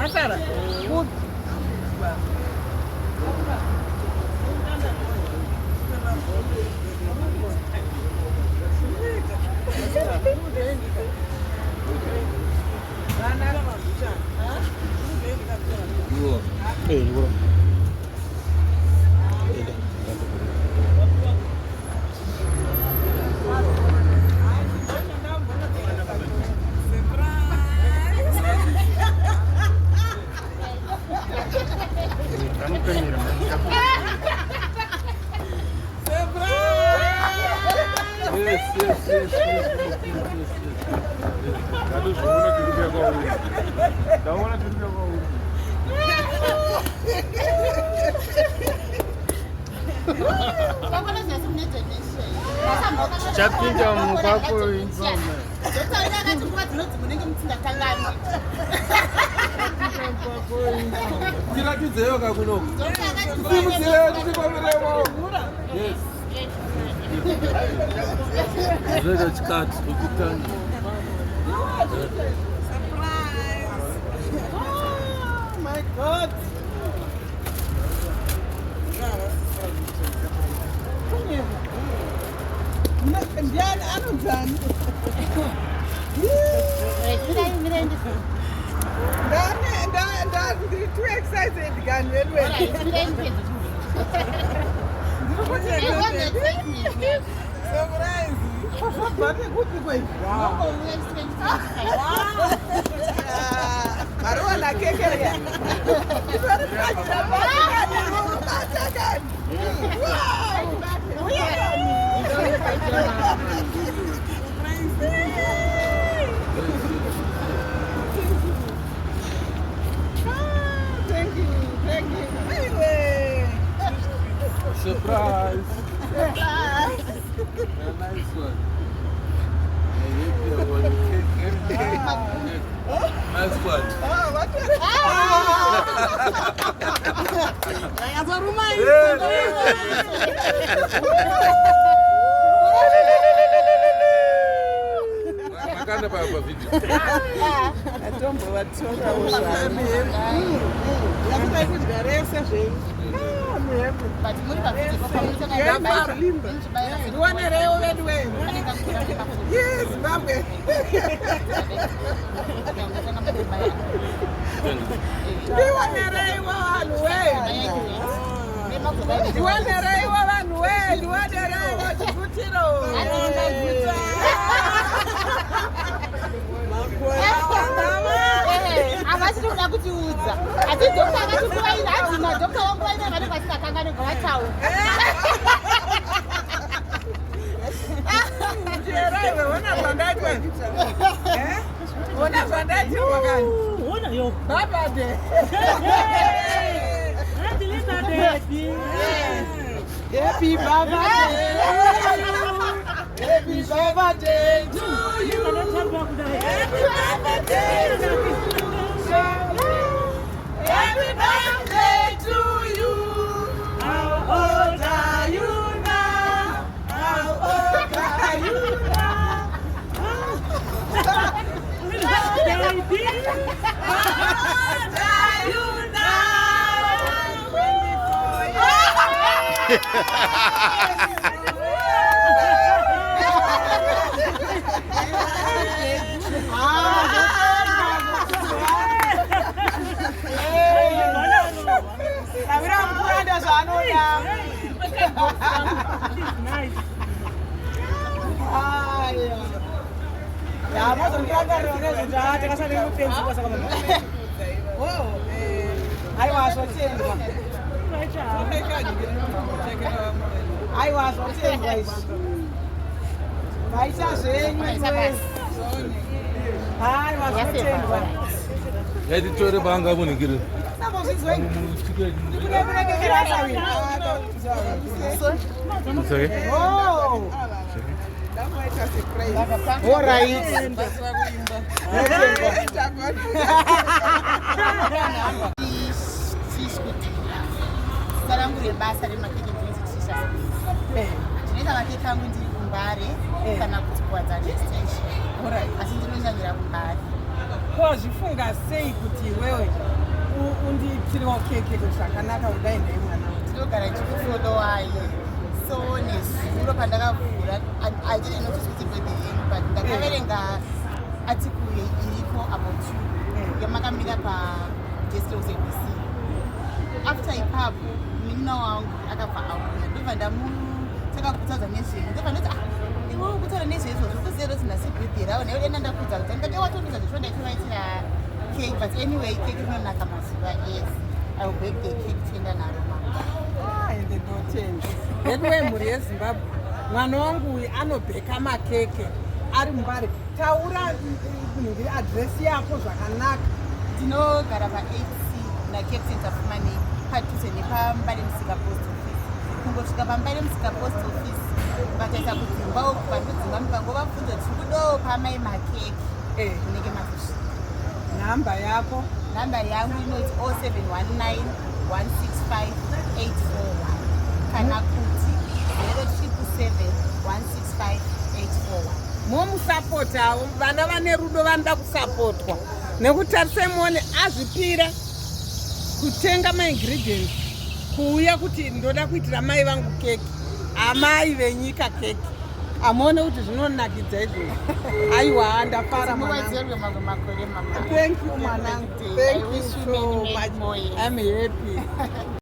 Asara. Good. Chapinja mukako insomma. Tirakidzeyo kakuno. Timudzileyo tikwamirewo. Yes. Zvega chikati ukutanga. Oh my God. Ndiani anonzani? Ndiri too excited kani wedwe. Surprise. Kuti kwezi. Marona kekeria. Thank you. Anyway. Surprise. A nice one. Nice one. Oh, what? Makanda pa video. Atombo vatsonga ushami. Yakuda kugaresa zve. But muri bafite kwa Ndiwanerewo vedu wenu. Yes, Zimbabwe. Ndiwanerewo vanhu wenu. Ndiwanerewo vanhu wenu. Ndiwanerewo chivutiro. Avasiri kuda kutiudza. Asi dokta akatikuvaira hadzima dokta wanguvaina vanenge vasingakanganwe gavataura. Jeraiwe, wona zvandaitwa. Wona zvandaitwa kani? Wona yo. Baba de. Happy Baba Day. Happy Baba Day to you. Happy Baba Day to you. Happy birthday to you. How old are you now? How old are you now? How old are you now? 24 years. Editor banga munigiri. Sorry. Oh. All right. Sarangu rebasa remakeke Fan Trish'ous. Tinoita makeke angu ndiri kumbare kana kuti kuwadza station. Asi ndinonyanyira kumbare. Wazvifunga sei kuti iwewe undiitirewo keke zvakanaka kudai nei mwana? Ndinogara ndichifolowaye. So nezuro pandakavhura I didn't notice kuti birthday yenyu but ndakaverenga article iripo about you yamakamira padesk ABC. After ipapo munun'una wangu akabva auya ndobva ndamutaka kutaura nezvenyu ndobva ndoti iwe kutaura nezveizvozvo kuziva kuti nhasi birthday ravo newe denda ndakuudza kuti ndake watondiudza kuti ndaichivaitira cake but anyway cake inonaka mazuva. Yes, I will bake the cake tienda naro manga. Ende ndotenda. Yeduwe mhuri yeZimbabwe mwana wangu uyu anobheka makeke ari mumbare. Taura adresi yako zvakanaka. Ndinogara pa8C naCape Center Fumani padhuze nepambare musika post office. Kungosvika pambare musika post office ukataisa kudzimba uku pandodzimba mupango vabvunza kuti kudo pamai makeke unenge mazosvika. Namba yako? Namba yangu inoti 0719 165 841 kana kuti 0777 165 841. Momusapotawo vana vane rudo vanoda kusapotwa nekuti tarisai azvipira kutenga maingredients kuuya kuti ndoda kuitira mai vangu keke, amai venyika keke. Amone kuti zvinonakidza izvozvo. Aiwa ndafara mwanangu. Thank you mwanangu. Thank you so much. I'm happy.